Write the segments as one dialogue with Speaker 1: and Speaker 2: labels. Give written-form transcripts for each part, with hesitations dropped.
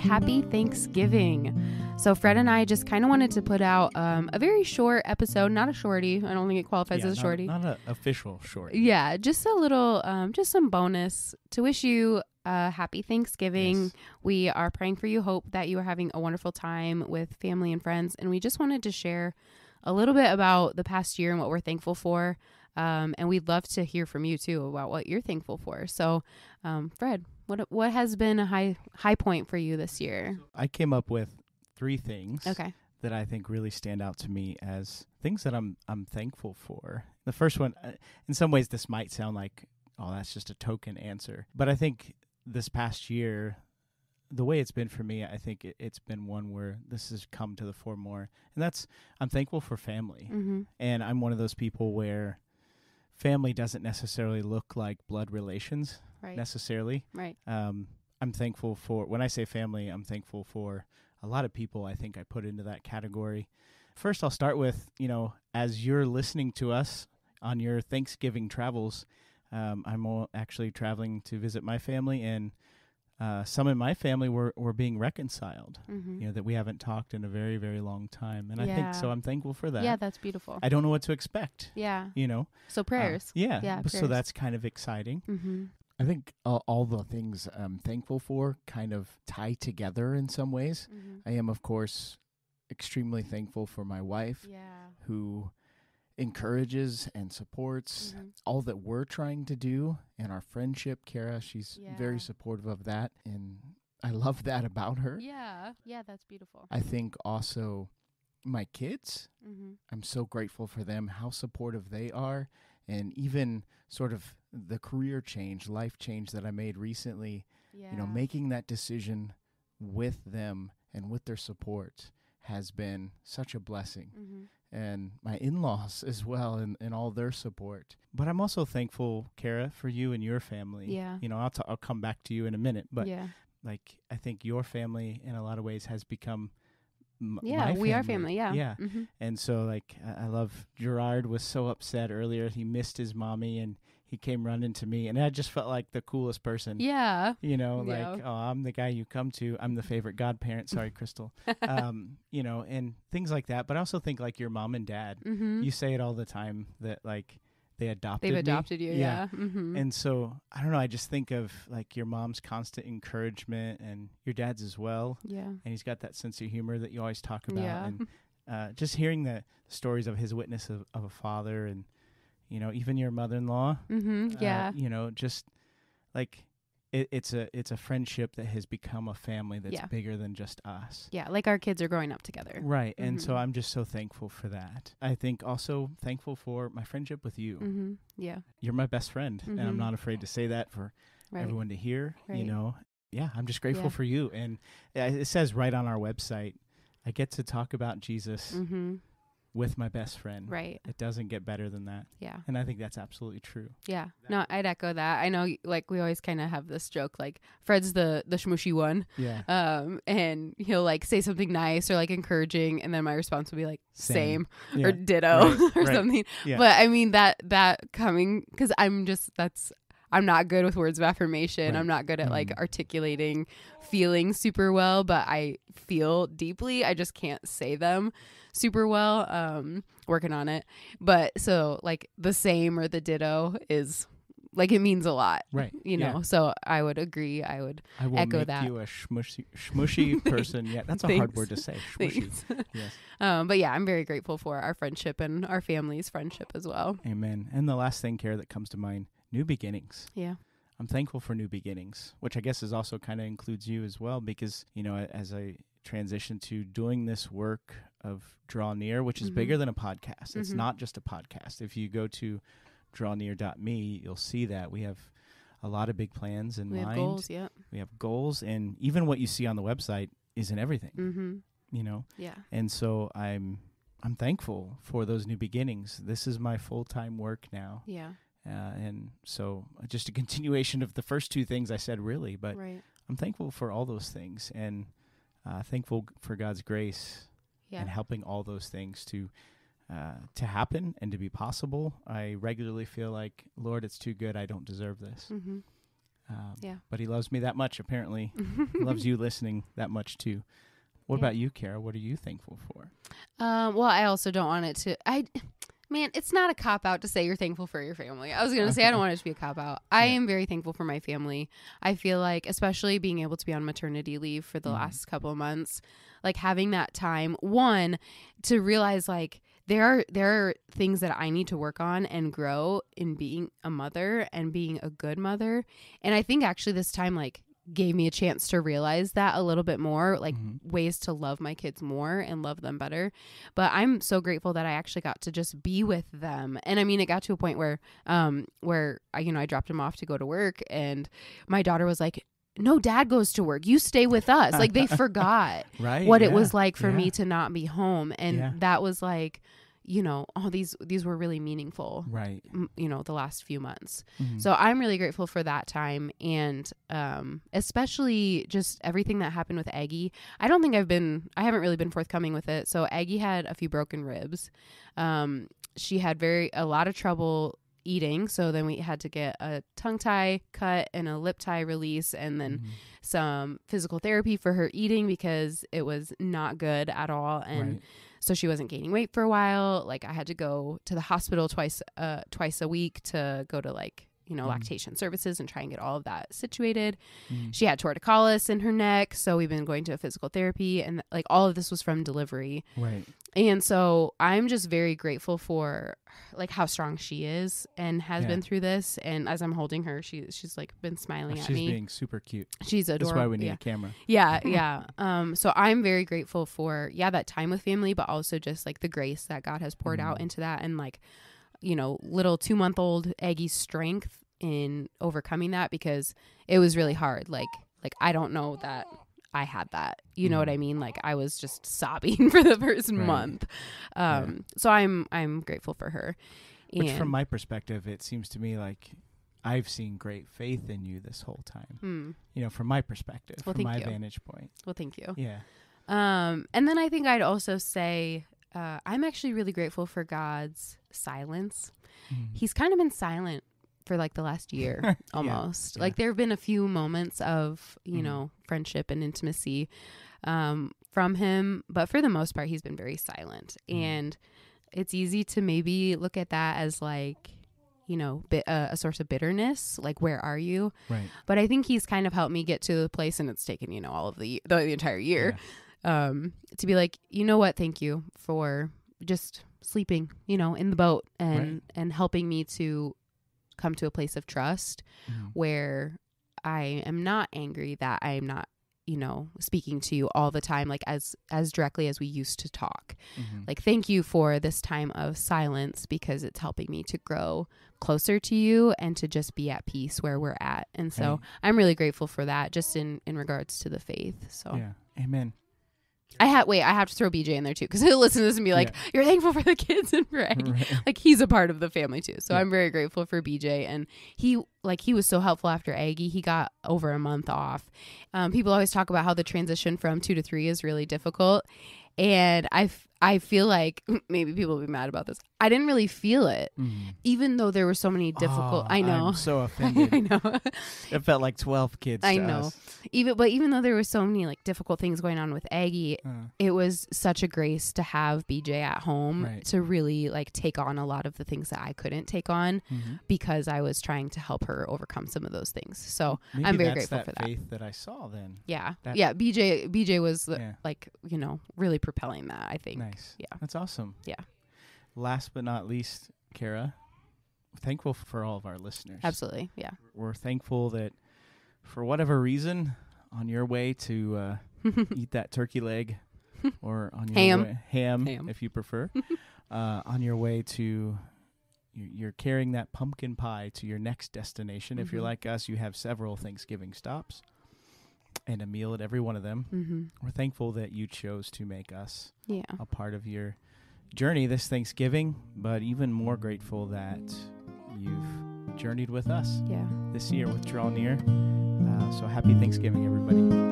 Speaker 1: happy Thanksgiving. So Fred and I just kind of wanted to put out a very short episode, not a shorty. I don't think it qualifies as a shorty.
Speaker 2: Not an official shorty.
Speaker 1: Yeah, just a little, just some bonus to wish you a happy Thanksgiving.
Speaker 2: Yes.
Speaker 1: We are praying for you. Hope that you are having a wonderful time with family and friends. And we just wanted to share a little bit about the past year and what we're thankful for. And we'd love to hear from you too about what you're thankful for. So, Fred, what has been a high point for you this year?
Speaker 2: I came up with 3 things
Speaker 1: Okay.
Speaker 2: that I think really stand out to me as things that I'm thankful for. The first one, in some ways, this might sound like, oh, that's just a token answer. But I think this past year, the way it's been for me, I think it's been one where this has come to the fore more. And that's, I'm thankful for family.
Speaker 1: Mm-hmm.
Speaker 2: And I'm one of those people where family doesn't necessarily look like blood relations necessarily.
Speaker 1: Right.
Speaker 2: I'm thankful for, when I say family, I'm thankful for a lot of people I think I put into that category. First, I'll start with, as you're listening to us on your Thanksgiving travels, I'm actually traveling to visit my family, and some in my family were being reconciled,
Speaker 1: Mm-hmm.
Speaker 2: that we haven't talked in a very, very long time. And I think, so I'm thankful for that.
Speaker 1: Yeah, that's beautiful.
Speaker 2: I don't know what to expect,
Speaker 1: Yeah.
Speaker 2: So
Speaker 1: prayers.
Speaker 2: So
Speaker 1: Prayers.
Speaker 2: that's kind of exciting.
Speaker 1: Mm-hmm.
Speaker 3: I think all the things I'm thankful for kind of tie together in some ways.
Speaker 1: Mm-hmm.
Speaker 3: I am, of course, extremely thankful for my wife,
Speaker 1: Yeah.
Speaker 3: who encourages and supports
Speaker 1: Mm-hmm.
Speaker 3: all that we're trying to do in our friendship. Kara, she's
Speaker 1: Yeah.
Speaker 3: very supportive of that, and I love that about her.
Speaker 1: Yeah. Yeah, that's beautiful.
Speaker 3: I think also my kids,
Speaker 1: Mm-hmm.
Speaker 3: I'm so grateful for them, how supportive they are, and even sort of the career change, life change that I made recently,
Speaker 1: Yeah.
Speaker 3: making that decision with them and with their support has been such a blessing.
Speaker 1: Mm-hmm.
Speaker 3: And my in-laws as well, and all their support.
Speaker 2: But I'm also thankful, Kara, for you and your family.
Speaker 1: Yeah.
Speaker 2: I'll come back to you in a minute, but
Speaker 1: yeah.
Speaker 2: I think your family in a lot of ways has become
Speaker 1: Yeah,
Speaker 2: my
Speaker 1: we are family. Yeah.
Speaker 2: Yeah.
Speaker 1: Mm-hmm.
Speaker 2: And so I love Gerard was so upset earlier. He missed his mommy and he came running to me, and I just felt like the coolest person.
Speaker 1: Yeah.
Speaker 2: Oh, I'm the guy you come to. I'm the favorite godparent. Sorry, Crystal. And things like that. But I also think like your mom and dad,
Speaker 1: Mm-hmm.
Speaker 2: you say it all the time that like they've
Speaker 1: They've
Speaker 2: me.
Speaker 1: adopted you. Yeah. Mm-hmm.
Speaker 2: And so, I don't know, I just think of like your mom's constant encouragement and your dad's as well.
Speaker 1: yeah.
Speaker 2: And he's got that sense of humor that you always talk about.
Speaker 1: Yeah.
Speaker 2: And just hearing the stories of his witness of a father and, even your mother-in-law.
Speaker 1: Mm-hmm. Yeah.
Speaker 2: Just like it's a friendship that has become a family that's
Speaker 1: Yeah.
Speaker 2: bigger than just us.
Speaker 1: Yeah. Like our kids are growing up together.
Speaker 2: Right. And so
Speaker 1: Mhm.
Speaker 2: I'm just so thankful for that. I think also thankful for my friendship with you.
Speaker 1: Mm-hmm. Yeah.
Speaker 2: You're my best friend, and I'm
Speaker 1: Mhm.
Speaker 2: not afraid to say that for
Speaker 1: Right.
Speaker 2: everyone to hear,
Speaker 1: Right.
Speaker 2: Yeah, I'm just grateful
Speaker 1: Yeah.
Speaker 2: for you. And it says right on our website, I get to talk about Jesus
Speaker 1: Mm-hmm.
Speaker 2: with my best friend.
Speaker 1: Right.
Speaker 2: It doesn't get better than that.
Speaker 1: Yeah.
Speaker 2: And I think that's absolutely true.
Speaker 1: Yeah. No, I'd echo that. I know, like, we always kind of have this joke, like, Fred's the schmooshy one.
Speaker 2: Yeah.
Speaker 1: And he'll, like, say something nice or, like, encouraging, and then my response will be, like, same
Speaker 2: Yeah.
Speaker 1: or ditto
Speaker 2: Right,
Speaker 1: or
Speaker 2: right.
Speaker 1: something.
Speaker 2: Yeah.
Speaker 1: But, I mean, that coming, because I'm not good with words of affirmation.
Speaker 2: Right.
Speaker 1: I'm not good at, like,
Speaker 2: Mhm.
Speaker 1: articulating feelings super well, but I feel deeply. I just can't say them super well. Working on it. But so, like, the same or the ditto is, like, it means a lot.
Speaker 2: Right.
Speaker 1: So I would agree. I would
Speaker 2: I will
Speaker 1: echo
Speaker 2: make
Speaker 1: that.
Speaker 2: you a smushy person. Yeah, that's a hard
Speaker 1: Thanks.
Speaker 2: word to say. Smushy.
Speaker 1: Thanks.
Speaker 2: Yes.
Speaker 1: But yeah, I'm very grateful for our friendship and our family's friendship as well.
Speaker 2: Amen. And the last thing, Kara, that comes to mind, new beginnings.
Speaker 1: Yeah.
Speaker 2: I'm thankful for new beginnings, which I guess is also kind of includes you as well, because, as I transition to doing this work of Draw Near, which is
Speaker 1: Mhm.
Speaker 2: bigger than a podcast. It's
Speaker 1: Mhm.
Speaker 2: not just a podcast. If you go to drawnear.me, you'll see that we have a lot of big plans in
Speaker 1: We
Speaker 2: mind.
Speaker 1: have goals. Yeah.
Speaker 2: We have goals, and even what you see on the website isn't everything,
Speaker 1: Mm-hmm. Yeah.
Speaker 2: And so I'm thankful for those new beginnings. This is my full-time work now.
Speaker 1: Yeah.
Speaker 2: And so just a continuation of the first 2 things I said, really, but
Speaker 1: Right.
Speaker 2: I'm thankful for all those things, and thankful for God's grace
Speaker 1: Yeah.
Speaker 2: and helping all those things to happen and to be possible. I regularly feel like, Lord, it's too good. I don't deserve this.
Speaker 1: Mm-hmm.
Speaker 2: But he loves me that much, apparently. He loves you listening that much, too. What about you, Kara? What are you thankful for?
Speaker 1: Well, I also don't want it to... Man, it's not a cop-out to say you're thankful for your family. I was going to say I don't want it to be a cop-out. I am very thankful for my family. I feel like, especially being able to be on maternity leave for the last couple of months, like having that time, one, to realize like there are things that I need to work on and grow in being a mother and being a good mother. And I think actually this time like gave me a chance to realize that a little bit more, like ways to love my kids more and love them better. But I'm so grateful that I actually got to just be with them. And I mean, it got to a point where I dropped him off to go to work and my daughter was like, no, dad goes to work. You stay with us. Like they forgot what it was like for me to not be home. And that was like, these were really meaningful, right? The last few months. So I'm really grateful for that time. And especially just everything that happened with Aggie. I haven't really been forthcoming with it. So Aggie had a few broken ribs. She had a lot of trouble eating. So then we had to get a tongue tie cut and a lip tie release and then some physical therapy for her eating because it was not good at all. And so she wasn't gaining weight for a while. Like I had to go to the hospital twice a week to go to lactation services and try and get all of that situated. She had torticollis in her neck. So we've been going to physical therapy and like all of this was from delivery. Right. And so I'm just very grateful for like how strong she is and has been through this. And as I'm holding her, she's like been smiling at me.
Speaker 2: She's being super cute.
Speaker 1: She's adorable.
Speaker 2: That's why we need a camera.
Speaker 1: Yeah. So I'm very grateful for, that time with family, but also just like the grace that God has poured out into that. And like, little 2-month-old Aggie's strength in overcoming that because it was really hard. Like I don't know that I had that, you know what I mean? Like I was just sobbing for the first month. So I'm grateful for her.
Speaker 2: Which from my perspective, it seems to me like I've seen great faith in you this whole time, from my perspective, from my vantage point.
Speaker 1: Well, thank you.
Speaker 2: Yeah.
Speaker 1: And then I think I'd also say, I'm actually really grateful for God's silence. He's kind of been silent for like the last year almost. Like there have been a few moments of, friendship and intimacy from him. But for the most part, he's been very silent. And it's easy to maybe look at that as like, a source of bitterness. Like, where are you? Right. But I think he's kind of helped me get to the place, and it's taken, all of the entire year to be like, you know what? Thank you for just sleeping, in the boat and helping me to come to a place of trust where I am not angry that I am not, speaking to you all the time, like as directly as we used to talk. Like, thank you for this time of silence because it's helping me to grow closer to you and to just be at peace where we're at. And so I'm really grateful for that just in regards to the faith. So
Speaker 2: amen.
Speaker 1: I have to throw BJ in there too, because he'll listen to this and be like, you're thankful for the kids and for Aggie. Like he's a part of the family too. So I'm very grateful for BJ. And he was so helpful after Aggie. He got over a month off. People always talk about how the transition from 2 to 3 is really difficult. And I feel like maybe people will be mad about this. I didn't really feel it, even though there were so many difficult. I know.
Speaker 2: I'm so offended.
Speaker 1: I know.
Speaker 2: It felt like 12 kids.
Speaker 1: I know.
Speaker 2: Us.
Speaker 1: Even though there were so many like difficult things going on with Aggie, it was such a grace to have BJ at home to really like take on a lot of the things that I couldn't take on because I was trying to help her overcome some of those things. So
Speaker 2: maybe
Speaker 1: I'm very
Speaker 2: that's
Speaker 1: grateful for that.
Speaker 2: Faith that I saw then.
Speaker 1: Yeah. BJ was like, really propelling that, I think.
Speaker 2: Nice.
Speaker 1: Yeah.
Speaker 2: That's awesome.
Speaker 1: Yeah.
Speaker 2: Last but not least, Kara, we're thankful for all of our listeners.
Speaker 1: Absolutely. Yeah.
Speaker 2: We're thankful that for whatever reason, on your way to eat that turkey leg or on your ham, if you prefer, on your way to, you're carrying that pumpkin pie to your next destination. If you're like us, you have several Thanksgiving stops and a meal at every one of them. We're thankful that you chose to make us a part of your journey this Thanksgiving, but even more grateful that you've journeyed with us this year with Draw Near. So happy Thanksgiving, everybody.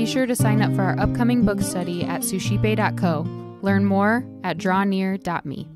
Speaker 1: be sure to sign up for our upcoming book study at sushipe.co. Learn more at drawnear.me.